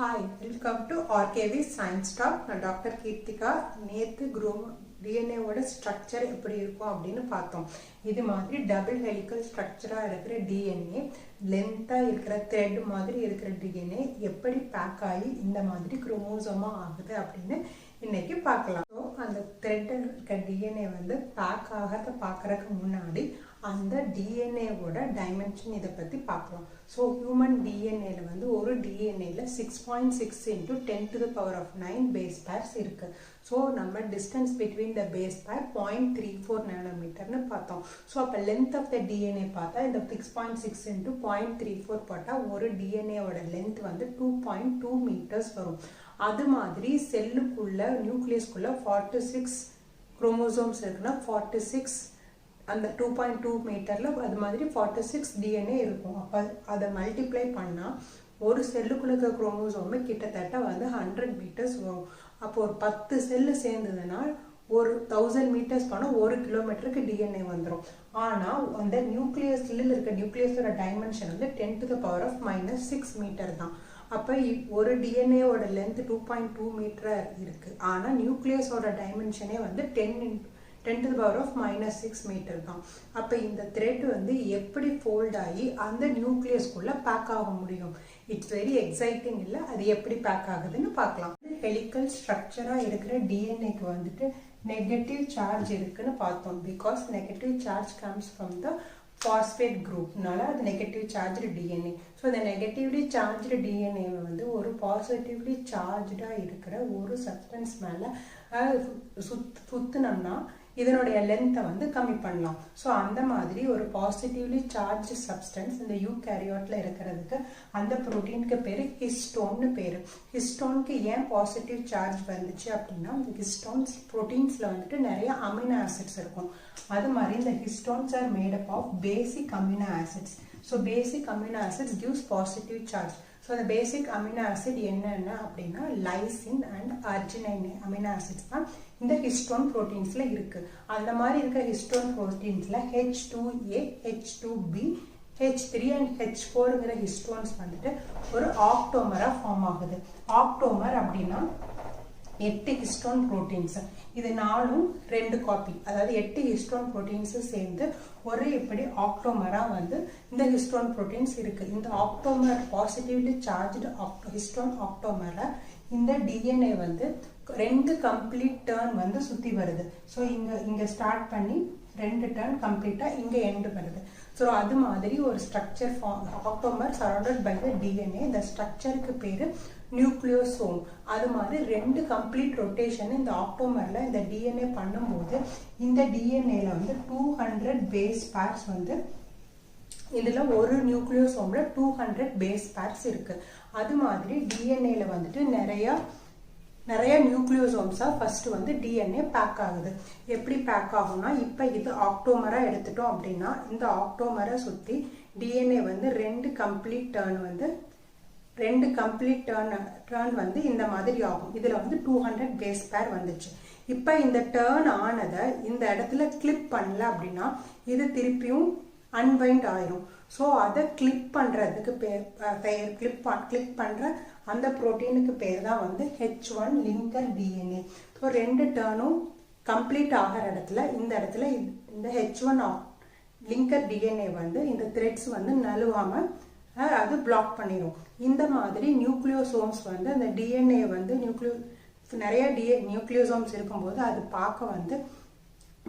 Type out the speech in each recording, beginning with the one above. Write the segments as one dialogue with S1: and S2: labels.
S1: Hi, welcome to RKV Science Talk. நான் doctor Keerthika. நேத்து DNA ஓட ஸ்ட்ரக்சர் எப்படி இருக்கும் அப்படின்னு பார்த்தோம். இது மாதிரி டபுள் ஹெலிக்கல் ஸ்ட்ரக்சரா இருக்கிற DNA, லென்த்தா இருக்கிற த்ரெட் மாதிரி இருக்கிற DNA எப்படி பேக் ஆகி இந்த மாதிரி குரோமோசோமா ஆகுது அப்படின்னு இன்னைக்கு பார்க்கலாம். அந்த த்ரெட் இருக்க DNA வந்து பேக் ஆகிறத பார்க்கறதுக்கு முன்னாடி அந்த டிஎன்ஏவோட டைமென்ஷன் இதை பற்றி பார்க்கலாம். ஸோ ஹியூமன் டிஎன்ஏல வந்து ஒரு டிஎன்ஏல 6.6 into 10⁻⁹ பேஸ் பேர்ஸ் இருக்கு. ஸோ நம்ம distance between the base pair 0.34 nanometerன்னு பார்த்தோம். ஸோ அப்போ லென்த் ஆஃப் த டிஎன்ஏ பார்த்தா இந்த 6.6 into 0.34 போட்டால் ஒரு டிஎன்ஏவோட லென்த் வந்து 2.2 meters வரும். அது மாதிரி செல்லுக்குள்ள நியூக்ளியஸ்குள்ள 46 குரோமோசோம்ஸ் இருக்குன்னா 46 அந்த 2.2 மீட்டர்ல அது மாதிரி 46 டிஎன்ஏ இருக்கும். அப்போ அதை மல்டிப்ளை பண்ணால் ஒரு செல்லுக்குள்ள இருக்கிற குரோமோசோமே கிட்டத்தட்ட வந்து 100 meters வரும். அப்போ ஒரு 10 செல்லு சேர்ந்ததுன்னா ஒரு 1000 meters போனால் 1 kilometerக்கு டிஎன்ஏ வந்துடும். ஆனால் அந்த நியூக்ளியஸ்ல இருக்க நியூக்ளியஸோட டைமென்ஷன் வந்து 10⁻⁻6 meter தான். அப்போ ஒரு டிஎன்ஏவோட லென்த் 2.2 meter இருக்கு. ஆனால் நியூக்ளியஸோட டைமென்ஷனே வந்து 10⁻⁻6 meter தான். அப்போ இந்த த்ரெட் வந்து எப்படி ஃபோல்ட் ஆகி அந்த நியூக்ளியஸ்குள்ள பேக் ஆக முடியும்? இட்ஸ் வெரி எக்ஸைட்டிங் இல்லை? அது எப்படி பேக் ஆகுதுன்னு பார்க்கலாம். ஹெலிக்கல் ஸ்ட்ரக்சராக இருக்கிற டிஎன்ஏக்கு வந்துட்டு நெகட்டிவ் சார்ஜ் இருக்குன்னு பார்த்தோம். Because negative charge comes from the phosphate குரூப்னால அது நெகட்டிவ் சார்ஜ் டிஎன்ஏ. ஸோ இந்த நெகட்டிவ்லி சார்ஜ்டு டிஎன்ஏவை வந்து ஒரு பாசிட்டிவ்லி சார்ஜாக இருக்கிற ஒரு சப்ஸ்டன்ஸ் மேலே சுத்தினோம்னா இதனுடைய லென்த்தை வந்து கம்மி பண்ணலாம். ஸோ அந்த மாதிரி ஒரு பாசிட்டிவ்லி சார்ஜ் சப்ஸ்டன்ஸ் இந்த யூகேரியாட்ல இருக்கிறதுக்கு அந்த ப்ரோட்டீனுக்கு பேர் ஹிஸ்டோன்னு பேர். ஹிஸ்டோனுக்கு ஏன் பாசிட்டிவ் சார்ஜ் வந்துச்சு அப்படின்னா இந்த ஹிஸ்டோன்ஸ் ப்ரோட்டீன்ஸ்ல வந்துட்டு நிறைய அமினோ ஆசிட்ஸ் இருக்கும். அது மாதிரி இந்த histones are made up of basic amino acids. So basic amino acids gives positive charge. So அந்த பேசிக் அமினோ ஆசிட் என்னென்ன அப்படின்னா lysine and arginine amino acids தான் இந்த ஹிஸ்டோன் ப்ரோட்டீன்ஸ்ல இருக்கு. அந்த மாதிரி இருக்க ஹிஸ்டோன் ப்ரோட்டீன்ஸ்ல H2A, H2B, H3 and H4ங்கிற ஹிஸ்டோன்ஸ் வந்துட்டு ஒரு ஆக்டோமரா ஃபார்ம் ஆகுது. ஆக்டோமர் அப்படின்னா 8 ஹிஸ்டோன் ப்ரோட்டீன்ஸ். இது 2 காப்பி, அதாவது 8 ஹிஸ்டோன் ப்ரோட்டீன்ஸ் சேர்ந்து ஒரு இப்படி ஆக்டோமரா வந்து இந்த ஹிஸ்டோன் ப்ரோட்டீன்ஸ் இருக்கு. இந்த ஆக்டோமர் பாசிட்டிவ்லி சார்ஜ்டு ஹிஸ்டோன் ஆக்டோமரை இந்த டிஎன்ஏ வந்து 2 கம்ப்ளீட் டர்ன் வந்து சுத்தி வருது. ஸோ இங்க ஸ்டார்ட் பண்ணி 2 டர்ன் கம்ப்ளீட்டா இங்க எண்ட் வருது. ஸோ அது மாதிரி ஒரு structure octamer surrounded by the DNA. இந்த ஸ்ட்ரக்சருக்கு பேரு நியூக்ளியோசோம். அது மாதிரி 2 கம்ப்ளீட் ரொட்டேஷன் இந்த ஆக்டோமர்ல இந்த டிஎன்ஏ பண்ணும்போது இந்த டிஎன்ஏல வந்து 200 பேஸ் பேர்ஸ் வந்து இதுல ஒரு நியூக்ளியோசோம்ல 200 பேஸ் பேர்ஸ் இருக்கு. அது மாதிரி டிஎன்ஏல வந்துட்டு நிறைய நியூக்ளியோசோம்ஸா ஃபர்ஸ்ட் வந்து டிஎன்ஏ பேக் ஆகுது. எப்படி பேக் ஆகும்னா இப்போ இது ஆக்டோமரா எடுத்துட்டோம் அப்படின்னா இந்த ஆக்டோமரை சுத்தி டிஎன்ஏ வந்து 2 கம்ப்ளீட் டர்ன் வந்து இந்த மாதிரி ஆகும். இதுல வந்து 200 பேஸ் பேர் வந்துச்சு. இப்ப இந்த டர்ன் ஆனதை இந்த இடத்துல கிளிப் பண்ணல அப்படின்னா இது திருப்பியும் அன்வைண்ட் ஆயிரும். ஸோ அதை கிளிக் பண்றதுக்கு கிளிக் பண்ற அந்த புரோட்டீனுக்கு பேர் தான் வந்து H1 லிங்கர் டிஎன்ஏ. ஸோ 2 டர்னும் கம்ப்ளீட் ஆகிற இடத்துல இந்த இந்த H1 லிங்கர் டிஎன்ஏ வந்து இந்த த்ரெட்ஸ் வந்து நழுவாம அது பிளாக் பண்ணிடும். இந்த மாதிரி நியூக்ளியோசோம்ஸ் வந்து அந்த டிஎன்ஏ வந்து நிறைய நியூக்ளியோசோம்ஸ் இருக்கும்போது அது பார்க்க வந்து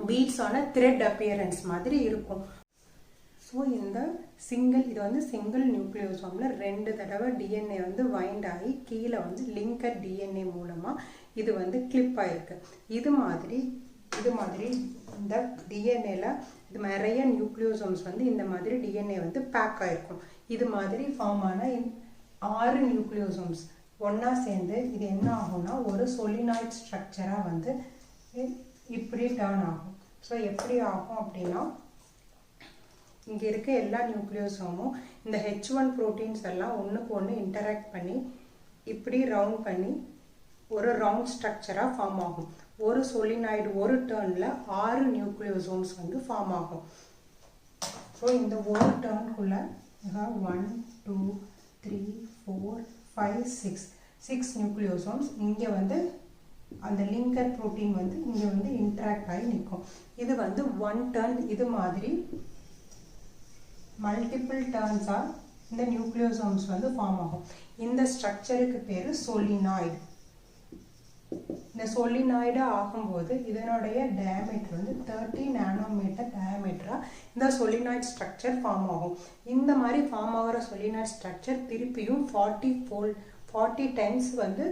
S1: பீட்ஸ் ஆன த்ரெட் அப்பியரன்ஸ் மாதிரி இருக்கும். ஸோ இது வந்து சிங்கிள் நியூக்ளியோசோம்ல 2 தடவை டிஎன்ஏ வந்து வைண்ட் ஆகி கீழே வந்து லிங்கர் டிஎன்ஏ மூலமா இது வந்து கிளிப் ஆயிருக்கு. இது மாதிரி இந்த டிஎன்ஏல இது நிறைய நியூக்ளியோசோம்ஸ் வந்து இந்த மாதிரி டிஎன்ஏ வந்து பேக் ஆயிருக்கும். இது மாதிரி ஃபார்ம் ஆன 6 நியூக்ளியோசோம்ஸ் ஒன்னா சேர்ந்து இது என்ன ஆகும்னா ஒரு சொலினாய்ட் ஸ்ட்ரக்சரா வந்து இப்படி டர்ன் ஆகும். ஸோ எப்படி ஆகும் அப்படின்னா இங்க இருக்க எல்லா நியூக்ளியோசோமும் இந்த H1 புரோட்டீன்ஸ் எல்லாம் ஒண்ணுக்கு ஒன்று இன்டராக்ட் பண்ணி இப்படி ரவுண்ட் பண்ணி ஒரு ரவுண்ட் ஸ்ட்ரக்சரா ஃபார்ம் ஆகும். ஒரு சொலினாய்டு ஒரு டர்ன்ல 6 நியூக்ளியோசோம்ஸ் வந்து ஃபார்ம் ஆகும். ஸோ இந்த ஒரு டர்னுக்குள்ள 1 2 3 4 5 6 6 நியூக்ளியோசோம்ஸ். இங்கே வந்து அந்த லிங்கர் புரோட்டீன் வந்து இங்கே வந்து இன்ட்ராக்ட் ஆகி நிற்கும். இது வந்து 1 டர்ன் இது மாதிரி மல்டிபிள் டர்ன்ஸாக இந்த நியூக்ளியோசோம்ஸ் வந்து ஃபார்ம் ஆகும். இந்த ஸ்ட்ரக்சருக்கு பேர் சோலினாய்டு. இந்த சோலினாய்டு ஆகும்போது இதனுடைய டயாமீட்டர் வந்து 30 நானோமீட்டர் டயாமீட்டராக இந்த சோலினாய்டு ஸ்ட்ரக்சர் ஃபார்ம் ஆகும். இந்த மாதிரி ஃபார்ம் ஆகிற சோலினாய்டு ஸ்ட்ரக்சர் திருப்பியும் 40 டைம்ஸ் வந்து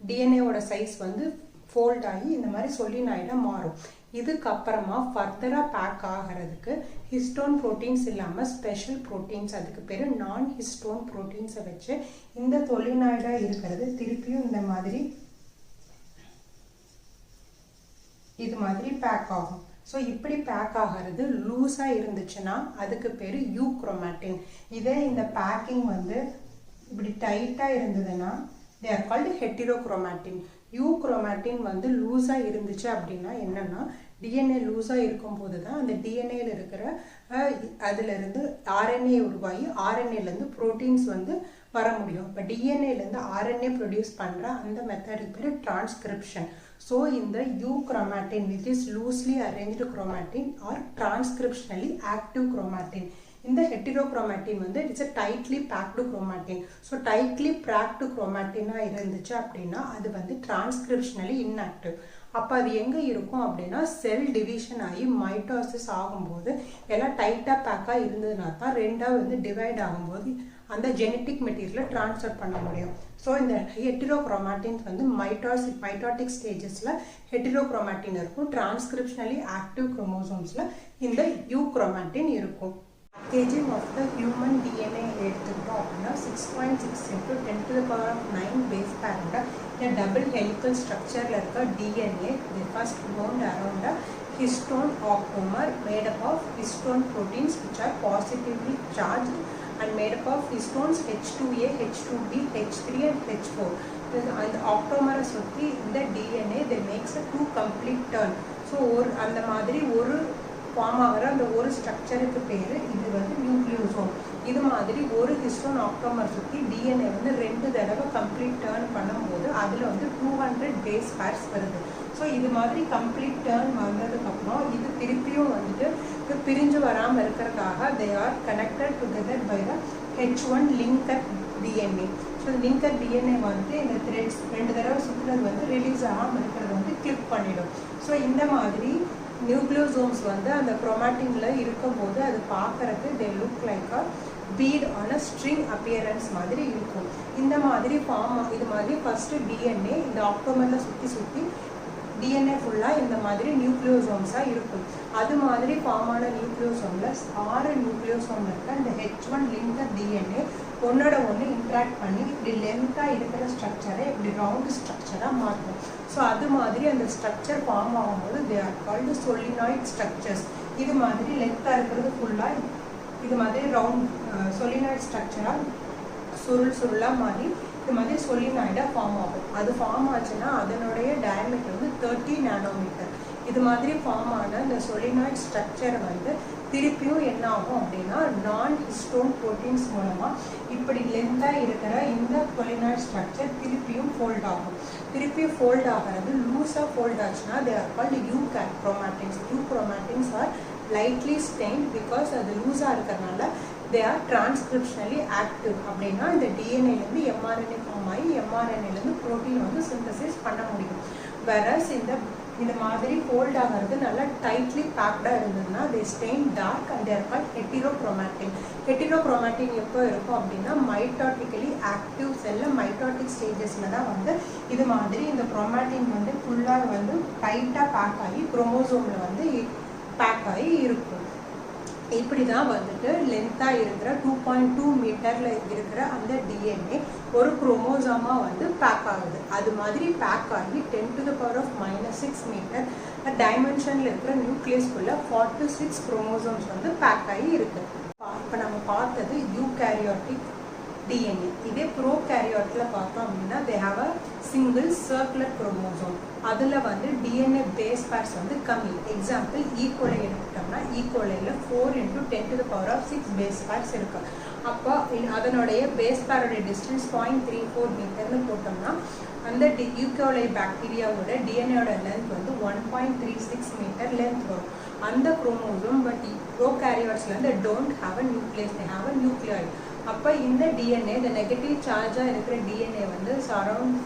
S1: டிஎன்ஏவோட சைஸ் வந்து ஃபோல்ட் ஆகி இந்த மாதிரி சோலினாய்டாக மாறும். இதுக்கப்புறமா ஃபர்தராக பேக் ஆகிறதுக்கு ஹிஸ்டோன் ப்ரோட்டீன்ஸ் இல்லாமல் ஸ்பெஷல் ப்ரோட்டீன்ஸ், அதுக்கு பேர் நான் ஹிஸ்டோன் ப்ரோட்டீன்ஸை வச்சு இந்த சோலினாய்டாக இருக்கிறது திருப்பியும் இந்த மாதிரி இது மாதிரி பேக் ஆகும். ஸோ இப்படி பேக் ஆகிறது லூஸாக இருந்துச்சுன்னா அதுக்கு பேர் யூக்ரோமேட்டின். இதே இந்த பேக்கிங் வந்து இப்படி டைட்டாக இருந்ததுன்னா they are called heterochromatin. Euchromatin வந்து லூஸாக இருந்துச்சு அப்படின்னா என்னன்னா டிஎன்ஏ லூஸாக இருக்கும்போது தான் அந்த டிஎன்ஏல இருக்கிற அதுலேருந்து ஆர்என்ஏ உருவாகி ஆர்என்ஏலேருந்து ப்ரோட்டீன்ஸ் வந்து வர முடியும். இப்போ டிஎன்ஏலேருந்து ஆர்என்ஏ ப்ரொடியூஸ் பண்ணுற அந்த மெத்தடுக்கு பேர் டிரான்ஸ்கிரிப்ஷன். ஸோ இந்த euchromatin which is loosely arranged chromatin are transcriptionally active chromatin. இந்த ஹெட்டிரோக்ரோமேட்டின் வந்து it's a tightly packed chromatin. So tightly packed குரோமேட்டினாக இருந்துச்சு அப்படின்னா அது வந்து டிரான்ஸ்கிரிப்ஷனலி இன்ஆக்டிவ். அப்போ அது எங்கே இருக்கும் அப்படின்னா செல் டிவிஷன் ஆகி மைட்டோசிஸ் ஆகும்போது எல்லாம் டைட்டாக பேக்காக இருந்ததுனா தான் ரெண்டாக வந்து டிவைட் ஆகும்போது அந்த ஜெனட்டிக் மெட்டீரியலை ட்ரான்ஸ்ஃபர் பண்ண முடியும். ஸோ இந்த ஹெட்டிரோக்ரோமேட்டின்ஸ் வந்து மைட்டாட்டிக் ஸ்டேஜஸில் ஹெட்டிரோக்ரோமேட்டின் இருக்கும். டிரான்ஸ்கிரிப்ஷனலி ஆக்டிவ் குரோமோசோம்ஸில் இந்த யூக்ரோமேட்டின் இருக்கும். Packaging of the human DNA எடுத்துக்கிட்டோம் அப்படின்னா 6.6 into 10⁹ base pair a double helical structure இருக்க DNA they first wound around a histone octamer made up of histone proteins which are positively charged and made up of histones H2A, H2B, H3 and H4. அந்த octamer சுற்றி இந்த DNA they makes a 2 complete turn. So அந்த மாதிரி ஒரு form ஆகிற அந்த ஒரு ஸ்ட்ரக்சருக்கு பேர் இது வந்து நியூக்ளியோசோம். இது மாதிரி ஒரு ஹிஸ்டோன் ஆக்டோமர் சுற்றி டிஎன்ஏ வந்து 2 தடவை கம்ப்ளீட் டேர்ன் பண்ணும்போது அதில் வந்து 200 பேஸ் பேர்ஸ் வருது. ஸோ இது மாதிரி கம்ப்ளீட் டேர்ன் வந்ததுக்கப்புறம் இது திருப்பியும் வந்துட்டு பிரிஞ்சு வராமல் இருக்கிறதுக்காக they are connected together by the H1 linker DNA. So linker DNA வந்து இந்த த்ரெட்ஸ் 2 தடவை சுற்றுறது வந்து ரிலீஸ் ஆகாமல் இருக்கிறது வந்து கிளிக் பண்ணிடும். ஸோ இந்த மாதிரி நியூக்ளியோசோம்ஸ் வந்து அந்த குரோமேட்டினில் இருக்கும்போது அது பார்க்கறதுக்கு they look like a bead on a string appearance மாதிரி இருக்கும். இந்த மாதிரி இது மாதிரி ஃபஸ்ட்டு டிஎன்ஏ இந்த ஆக்டோமரில் சுற்றி டிஎன்ஏ ஃபுல்லாக இந்த மாதிரி நியூக்ளியோசோம்ஸாக இருக்கும். அது மாதிரி ஃபார்ம் ஆன நியூக்ளியோசோமில் 6 நியூக்ளியோசோம் இருக்க இந்த H1 லிங்கர் டிஎன்ஏ ஒன்னோட ஒன்று இன்ட்ராக்ட் பண்ணி இப்படி லென்த்தாக இருக்கிற ஸ்ட்ரக்சரை இப்படி ரவுண்டு ஸ்ட்ரக்சராக மாற்றும். ஸோ அது மாதிரி அந்த ஸ்ட்ரக்சர் ஃபார்ம் ஆகும்போது தே ஆர் கால்டு சொலினாய்ட் ஸ்ட்ரக்சர்ஸ். இது மாதிரி லென்த்தாக இருக்கிறது ஃபுல்லாக இது மாதிரி ரவுண்ட் சொலினாய்ட் ஸ்ட்ரக்சராக சுருளாக மாறி இது மாதிரி சொலினாய்டாக ஃபார்ம் ஆகும். அது ஃபார்ம் ஆச்சுன்னா அதனுடைய டயாமீட்டர் வந்து 30 நானோமீட்டர். இது மாதிரி ஃபார்ம் ஆன இந்த சொலினாய்ட் ஸ்ட்ரக்சரை வந்து திருப்பியும் என்ன ஆகும் அப்படின்னா நான் ஹிஸ்டோன் ப்ரோட்டீன்ஸ் மூலமாக இப்படி லென்த்தாக இருக்கிற இந்த சொலினாய்ட் ஸ்ட்ரக்சர் திருப்பியும் ஃபோல்ட் ஆகும். திருப்பியும் ஃபோல்ட் ஆகிறது லூஸாக ஃபோல்ட் ஆச்சுன்னா they are called euchromatins. Euchromatins are lightly stained because அது லூஸாக இருக்கிறதுனால தே ஆர் டிரான்ஸ்கிரிப்ஷனலி ஆக்டிவ். அப்படின்னா இந்த டிஎன்ஏலேருந்து எம்ஆர்என்ஏ ஃபார்ம் ஆகி எம்ஆர்என்ஏலேருந்து ப்ரோட்டீன் வந்து சிந்தசிஸ் பண்ண முடியும். வேறஸ் இந்த மாதிரி ஃபோல்ட் ஆகிறது நல்லா டைட்லி பேக்டாக இருந்ததுன்னா they stain dark and they're called heterochromatin. Heterochromatin எப்போ இருக்கும் அப்படின்னா மைட்டாட்டிக்கலி ஆக்டிவ் செல்லில் மைட்டாட்டிக் ஸ்டேஜஸில் தான் வந்து இது மாதிரி இந்த குரோமேட்டின் வந்து ஃபுல்லாக வந்து டைட்டாக பேக் ஆகி குரோமோசோமில் வந்து பேக் ஆகி இருக்கும். இப்படி தான் வந்துட்டு லென்த்தாக இருக்கிற 2.2 மீட்டரில் இருக்கிற அந்த டிஎன்ஏ ஒரு குரோமோசோமாக வந்து பேக் ஆகுது. அது மாதிரி பேக் ஆகி 10⁻⁻6 மீட்டர் டைமென்ஷனில் இருக்கிற நியூக்ளியஸ்குள்ளே 46 குரோமோசோம்ஸ் வந்து பேக் ஆகி இருக்குது. இப்போ நம்ம பார்த்தது யூகேரியாட்டிக் DNA. இதே ப்ரோகாரியோட்ல பார்த்தோம் அப்படின்னா they have a single circular chromosome. அதுல வந்து DNA base pairs வந்து கம்மி. எக்ஸாம்பிள் ஈகோலை எடுத்துட்டோம்னா ஈகோலைல 4 × 10⁶ base pairs இருக்கு. அப்போ அதனுடைய பேஸ் பேரோட டிஸ்டன்ஸ் 0.34 மீட்டர்னு போட்டோம்னா அந்த ஈகோலை பாக்டீரியாவோட டிஎன்ஏவோட லென்த் வந்து 1.36 மீட்டர் லென்த் வரும். அந்த குரோமோசோம் பட் ப்ரோகாரியோட்ஸ்ல இருந்து don't have a nucleus, they have a nucleoid. அப்போ இந்த டிஎன்ஏ இந்த நெகட்டிவ் சார்ஜாக இருக்கிற டிஎன்ஏ வந்து சரௌண்ட்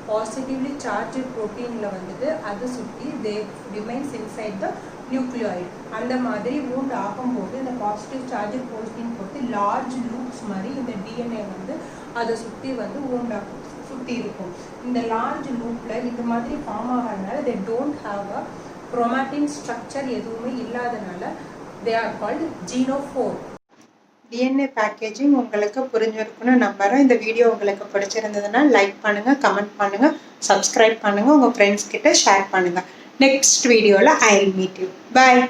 S1: பாசிட்டிவ்லி சார்ஜ் ப்ரோட்டீனில் வந்துட்டு அதை சுற்றி தே ரிமைன்ஸ் இன்சைட் த நியூக்ளியாய்டு. அந்த மாதிரி வூண்ட் ஆகும்போது இந்த பாசிட்டிவ் சார்ஜ் ப்ரோட்டீன் போட்டு லார்ஜ் லூப்ஸ் மாதிரி இந்த டிஎன்ஏ வந்து அதை சுற்றி வந்து வூண்ட் சுற்றி இருக்கும். இந்த லார்ஜ் லூப்பில் இந்த மாதிரி ஃபார்ம் ஆகிறதுனால they don't have a chromatin structure எதுவுமே இல்லாதனால they are called genophore. DNA packaging உங்களுக்கு புரிஞ்சிருக்குன்னு நம்புறேன். இந்த வீடியோ உங்களுக்கு பிடிச்சிருந்ததுன்னா லைக் பண்ணுங்கள், கமெண்ட் பண்ணுங்கள், சப்ஸ்கிரைப் பண்ணுங்கள், உங்கள் ஃப்ரெண்ட்ஸ் கிட்ட ஷேர் பண்ணுங்கள். நெக்ஸ்ட் வீடியோவில் I will meet you. Bye.